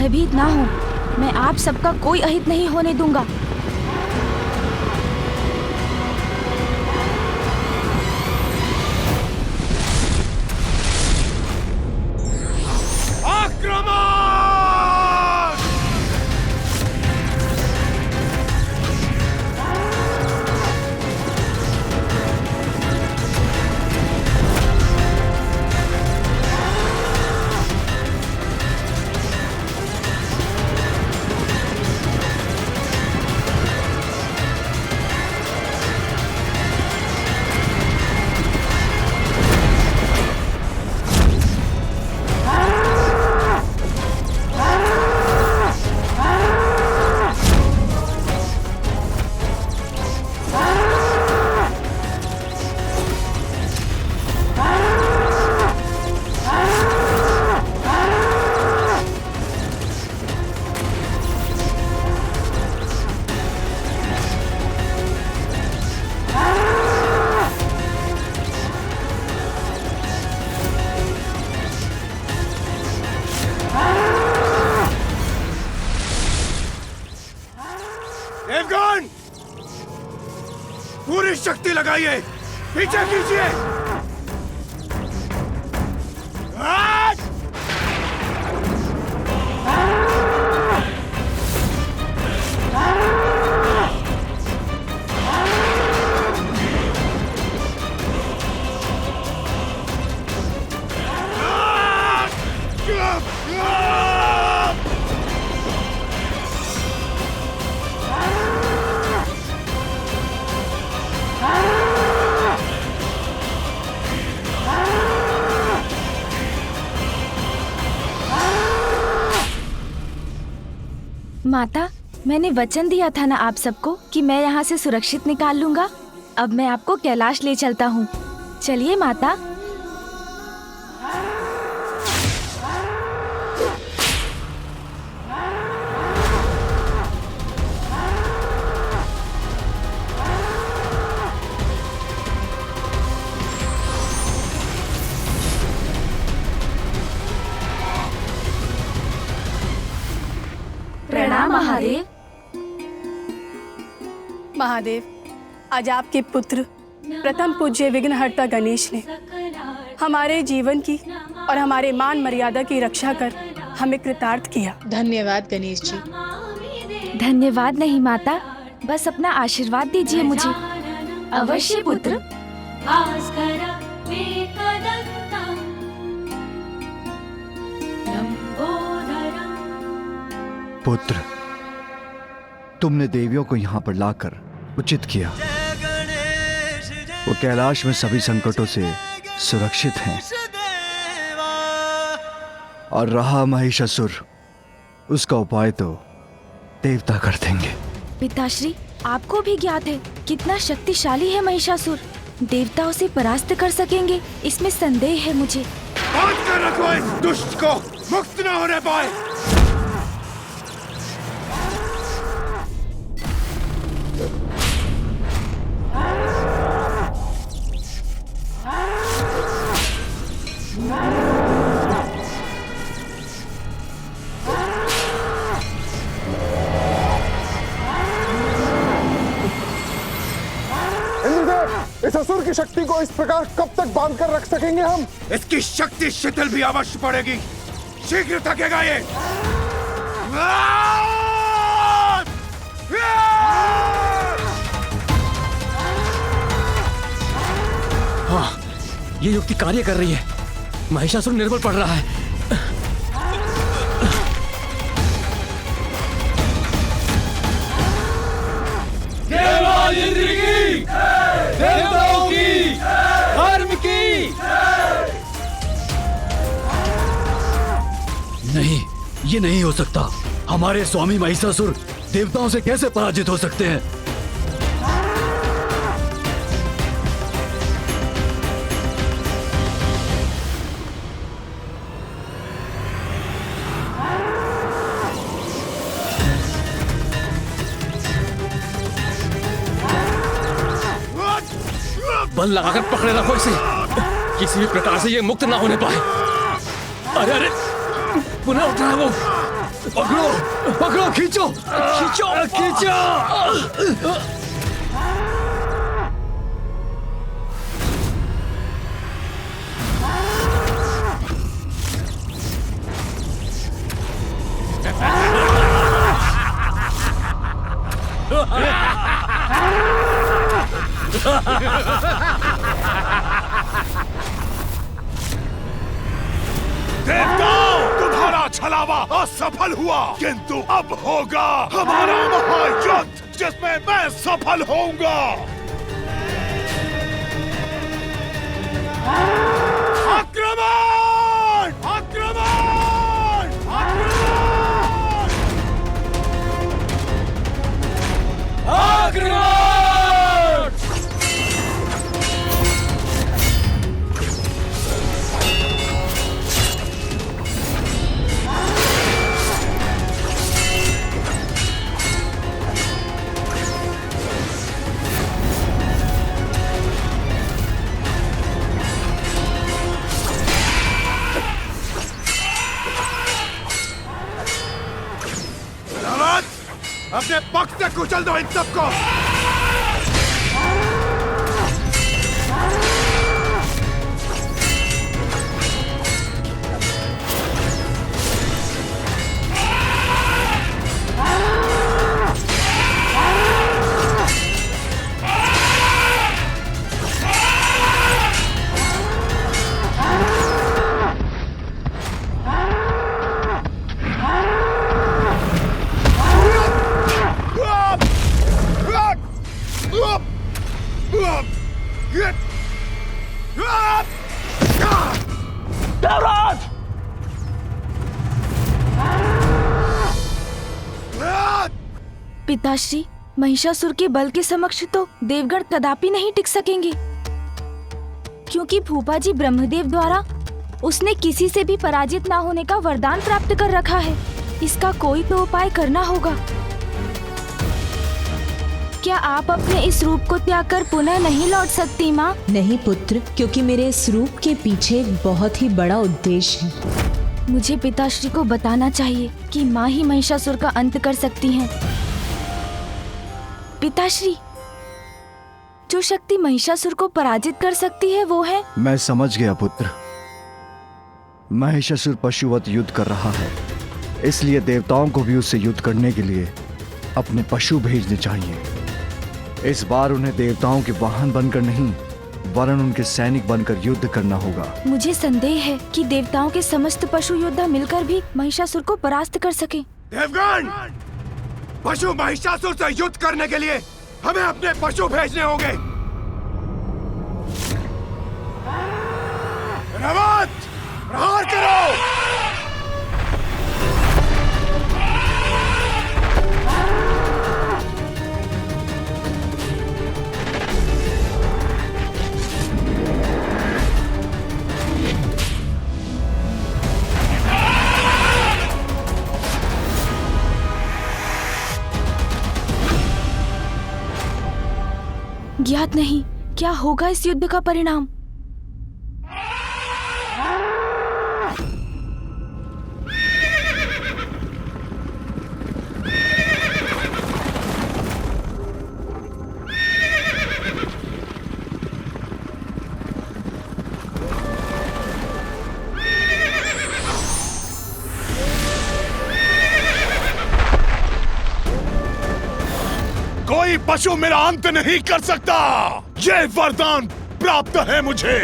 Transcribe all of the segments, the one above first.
भयभीत ना हो, मैं आप सबका कोई अहित नहीं होने दूंगा। देवगण, पूरी शक्ति लगाइए, पीछे कीजिए। माता, मैंने वचन दिया था ना आप सबको कि मैं यहाँ से सुरक्षित निकाल लूंगा। अब मैं आपको कैलाश ले चलता हूँ। चलिए माता। प्रणाम महादेव। महादेव, आज आपके पुत्र प्रथम पूज्य विघ्नहर्ता गणेश ने हमारे जीवन की और हमारे मान मर्यादा की रक्षा कर हमें कृतार्थ किया। धन्यवाद गणेश जी। धन्यवाद नहीं माता, बस अपना आशीर्वाद दीजिए मुझे। अवश्य पुत्र। पुत्र, तुमने देवियों को यहाँ पर लाकर उचित किया। वो कैलाश में सभी संकटों से सुरक्षित हैं। और रहा महिषासुर, उसका उपाय तो देवता कर देंगे। पिताश्री, आपको भी ज्ञात है कितना शक्तिशाली है महिषासुर। देवता उसे परास्त कर सकेंगे, इसमें संदेह है मुझे। बांध कर रखो इस दुष्ट को, मुक्त न होने पाए। इस असुर की शक्ति को इस प्रकार कब तक बांध कर रख सकेंगे हम? इसकी शक्ति शिथिल भी अवश्य पड़ेगी, शीघ्र थकेगा ये। हाँ, ये युक्ति कार्य कर रही है। महिषासुर निर्बल पड़ रहा है। इंद्र की, देवताओं की, धर्म की। नहीं, ये नहीं हो सकता। हमारे स्वामी महिषासुर देवताओं से कैसे पराजित हो सकते हैं? बल लगाकर पकड़े रखो इसे, किसी भी प्रकार से ये मुक्त ना होने पाए। अरे अरे, पुनः उठ रहा वो। पकड़ो पकड़ो, खींचो खींचो खींचो। देवताओं, तुम्हारा छलावा असफल हुआ, किंतु अब होगा हमारा महायुद्ध जिसमें मैं सफल होऊंगा। आक्रमण! आक्रमण! आक्रमण! आक्रमण! अपने पक्ष से कुचल दो इन सबको। पिताश्री, महिषासुर के बल के समक्ष तो देवगण कदापि नहीं टिक सकेंगे, क्योंकि फूफा जी ब्रह्मदेव द्वारा उसने किसी से भी पराजित ना होने का वरदान प्राप्त कर रखा है। इसका कोई तो उपाय करना होगा। क्या आप अपने इस रूप को त्याग कर पुनः नहीं लौट सकती माँ? नहीं पुत्र, क्योंकि मेरे इस रूप के पीछे एक बहुत ही बड़ा उद्देश्य है। मुझे पिताश्री को बताना चाहिए कि माँ ही महिषासुर का अंत कर सकती हैं। पिताश्री, जो शक्ति महिषासुर को पराजित कर सकती है वो है। मैं समझ गया पुत्र। महिषासुर पशुवत युद्ध कर रहा है, इसलिए देवताओं को भी उससे युद्ध करने के लिए अपने पशु भेजने चाहिए। इस बार उन्हें देवताओं के वाहन बनकर नहीं, वरन उनके सैनिक बनकर युद्ध करना होगा। मुझे संदेह है कि देवताओं के समस्त पशु योद्धा मिलकर भी महिषासुर को परास्त कर सके। देवगण, पशु महिषासुर से युद्ध करने के लिए हमें अपने पशु भेजने होंगे। रवत, प्रहार करो। ज्ञात नहीं क्या होगा इस युद्ध का परिणाम। कोई पशु मेरा अंत नहीं कर सकता, ये वरदान प्राप्त है मुझे।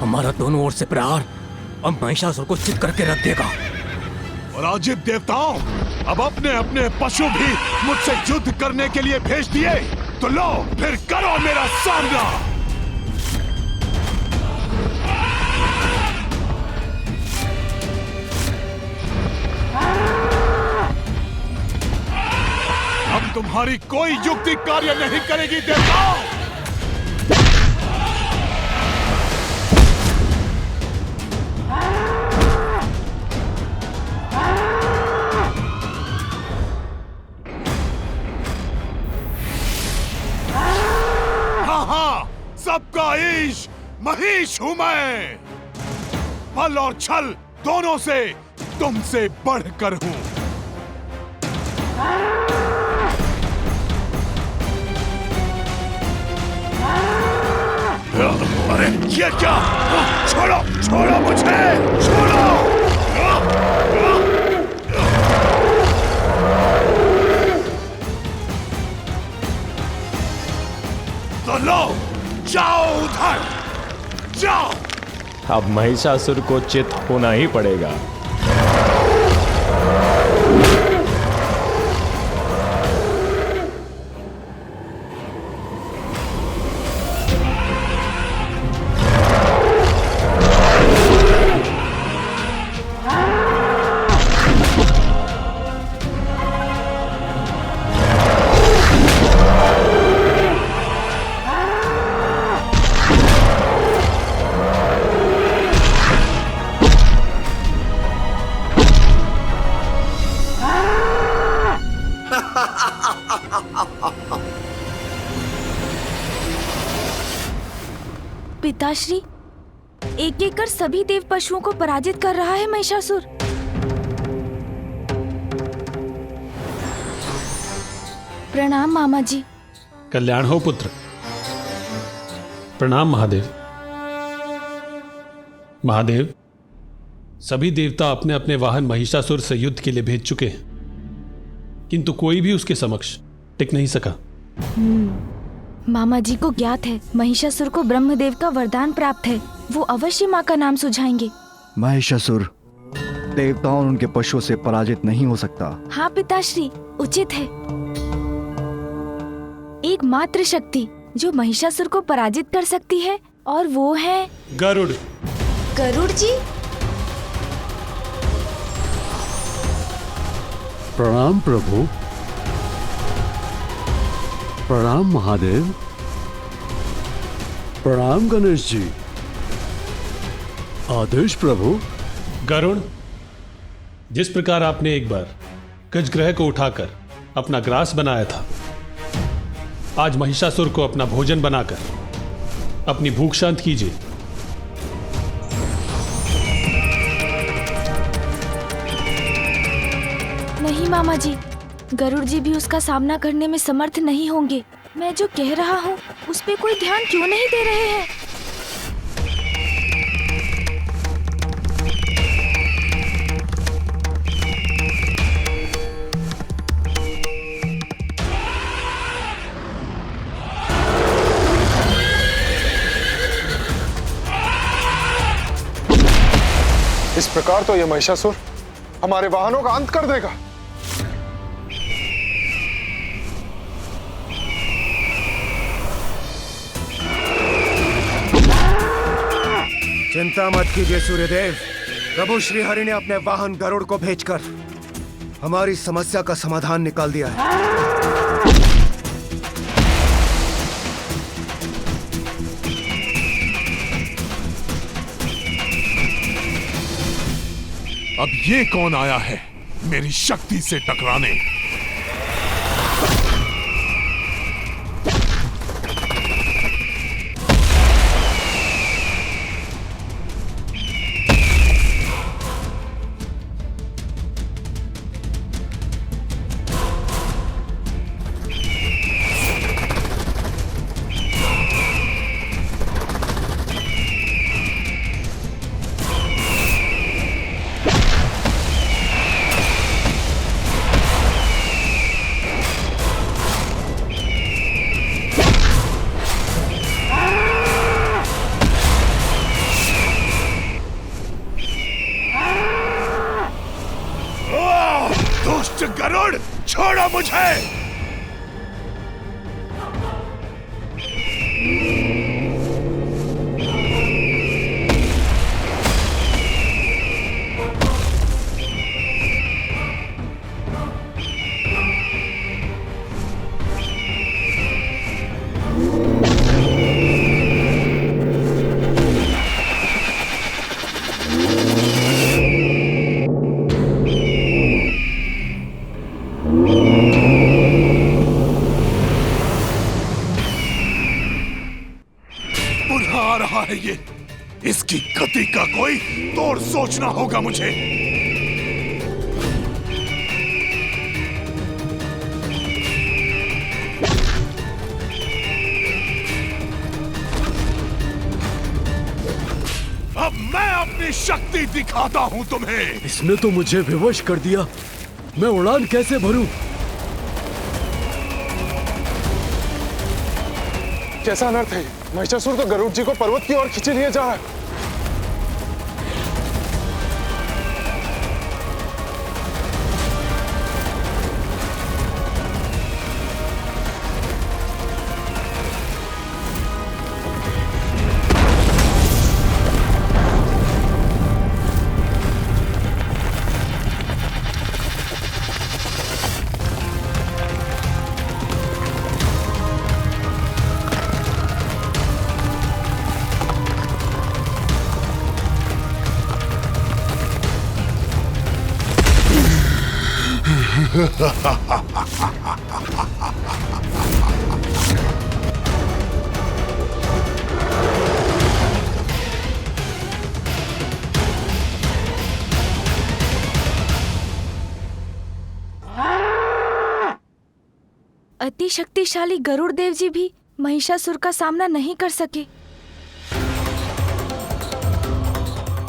हमारा दोनों ओर से प्रहार अब महिषासुर को चित करके रख देगा। पराजित देवताओं, अब अपने अपने पशु भी मुझसे युद्ध करने के लिए भेज दिए, तो लो फिर करो मेरा सामना। अब तुम्हारी कोई युक्ति कार्य नहीं करेगी देवताओं। सबका ईश महिष हूं मैं। बल और छल दोनों से तुमसे बढ़कर हूं। अरे ये क्या? छोड़ो छोड़ो मुझे, छोड़ो। तो लो, जाओ उधर, जाओ। अब महिषासुर को चित होना ही पड़ेगा। पिताश्री, एक एक कर सभी देव पशुओं को पराजित कर रहा है महिषासुर। प्रणाम मामा जी। कल्याण हो पुत्र। प्रणाम महादेव। महादेव, सभी देवता अपने अपने वाहन महिषासुर से युद्ध के लिए भेज चुके हैं, किंतु कोई भी उसके समक्ष टिक नहीं सका। मामा जी को ज्ञात है महिषासुर को ब्रह्मदेव का वरदान प्राप्त है, वो अवश्य माँ का नाम सुझाएंगे। महिषासुर देवताओं और उनके पशुओं से पराजित नहीं हो सकता। हाँ पिताश्री, उचित है। एक मात्र शक्ति जो महिषासुर को पराजित कर सकती है और वो है गरुड़। गरुड़ जी। प्रणाम प्रभु। प्रणाम महादेव। प्रणाम गणेश जी। आदेश प्रभु। गरुड़, जिस प्रकार आपने एक बार गज ग्रह को उठाकर अपना ग्रास बनाया था, आज महिषासुर को अपना भोजन बनाकर अपनी भूख शांत कीजिए। नहीं मामा जी, गरुड़ जी भी उसका सामना करने में समर्थ नहीं होंगे। मैं जो कह रहा हूँ उस पे कोई ध्यान क्यों नहीं दे रहे हैं? इस प्रकार तो यह महिषासुर हमारे वाहनों का अंत कर देगा। चिंता मत कीजिए सूर्यदेव। प्रभु श्री हरि ने अपने वाहन गरुड़ को भेजकर हमारी समस्या का समाधान निकाल दिया है। अब ये कौन आया है मेरी शक्ति से टकराने? छोड़ो मुझे। पुनः आ रहा है ये। इसकी गति का कोई तोड़ सोचना होगा मुझे। अब मैं अपनी शक्ति दिखाता हूं तुम्हें। इसने तो मुझे विवश कर दिया। मैं उड़ान कैसे भरूं? कैसा अनर्थ है? महिषासुर तो गरुड़ जी को पर्वत की ओर खींचे लिए जा रहा है। अति शक्तिशाली गरुड़ देव जी भी महिषासुर का सामना नहीं कर सके।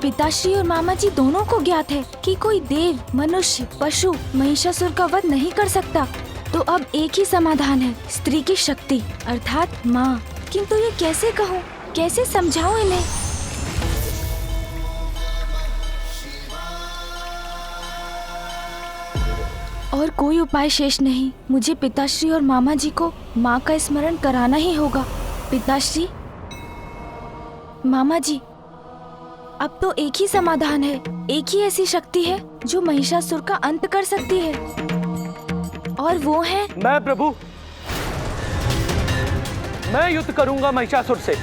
पिताश्री और मामा जी दोनों को ज्ञात है कि कोई देव, मनुष्य, पशु महिषासुर का वध नहीं कर सकता। तो अब एक ही समाधान है, स्त्री की शक्ति अर्थात माँ। किंतु ये कैसे कहूँ, कैसे समझाऊं इन्हें? और कोई उपाय शेष नहीं। मुझे पिताश्री और मामा जी को माँ का स्मरण कराना ही होगा। पिताश्री, मामा जी, अब तो एक ही समाधान है, एक ही ऐसी शक्ति है जो महिषासुर का अंत कर सकती है, और वो है मैं। प्रभु, मैं युद्ध करूंगा महिषासुर से।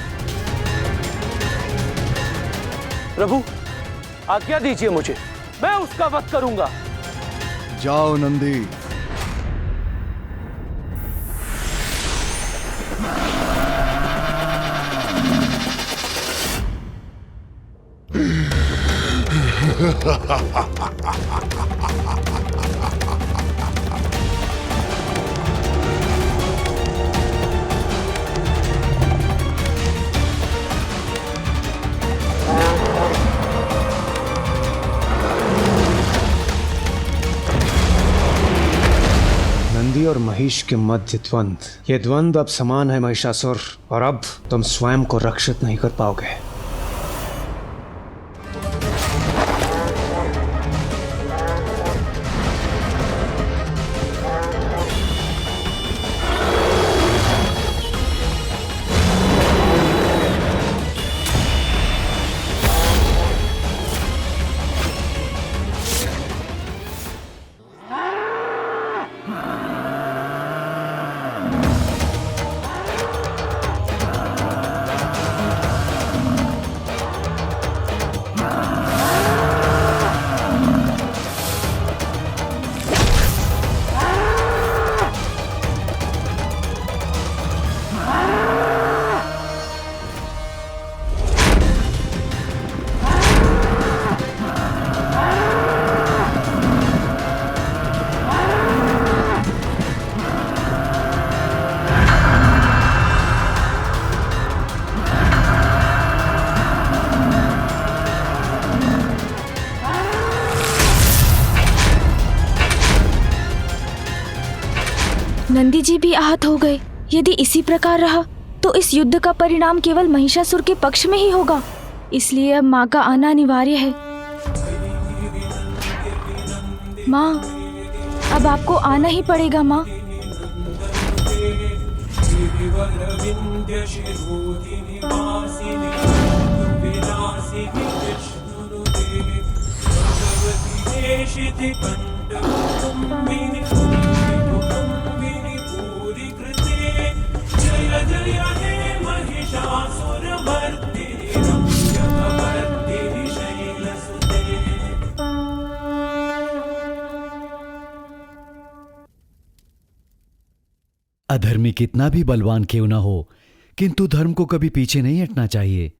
प्रभु, आज्ञा दीजिए मुझे, मैं उसका वध करूंगा। जाओ नंदी। नंदी और महिष के मध्य द्वंद। ये द्वंद अब समान है महिषासुर, और अब तुम स्वयं को रक्षित नहीं कर पाओगे। नंदी जी भी आहत हो गए। यदि इसी प्रकार रहा तो इस युद्ध का परिणाम केवल महिषासुर के पक्ष में ही होगा। इसलिए अब माँ का आना अनिवार्य है। माँ, अब आपको आना ही पड़ेगा माँ। अधर्मी कितना भी बलवान क्यों ना हो, किंतु धर्म को कभी पीछे नहीं हटना चाहिए।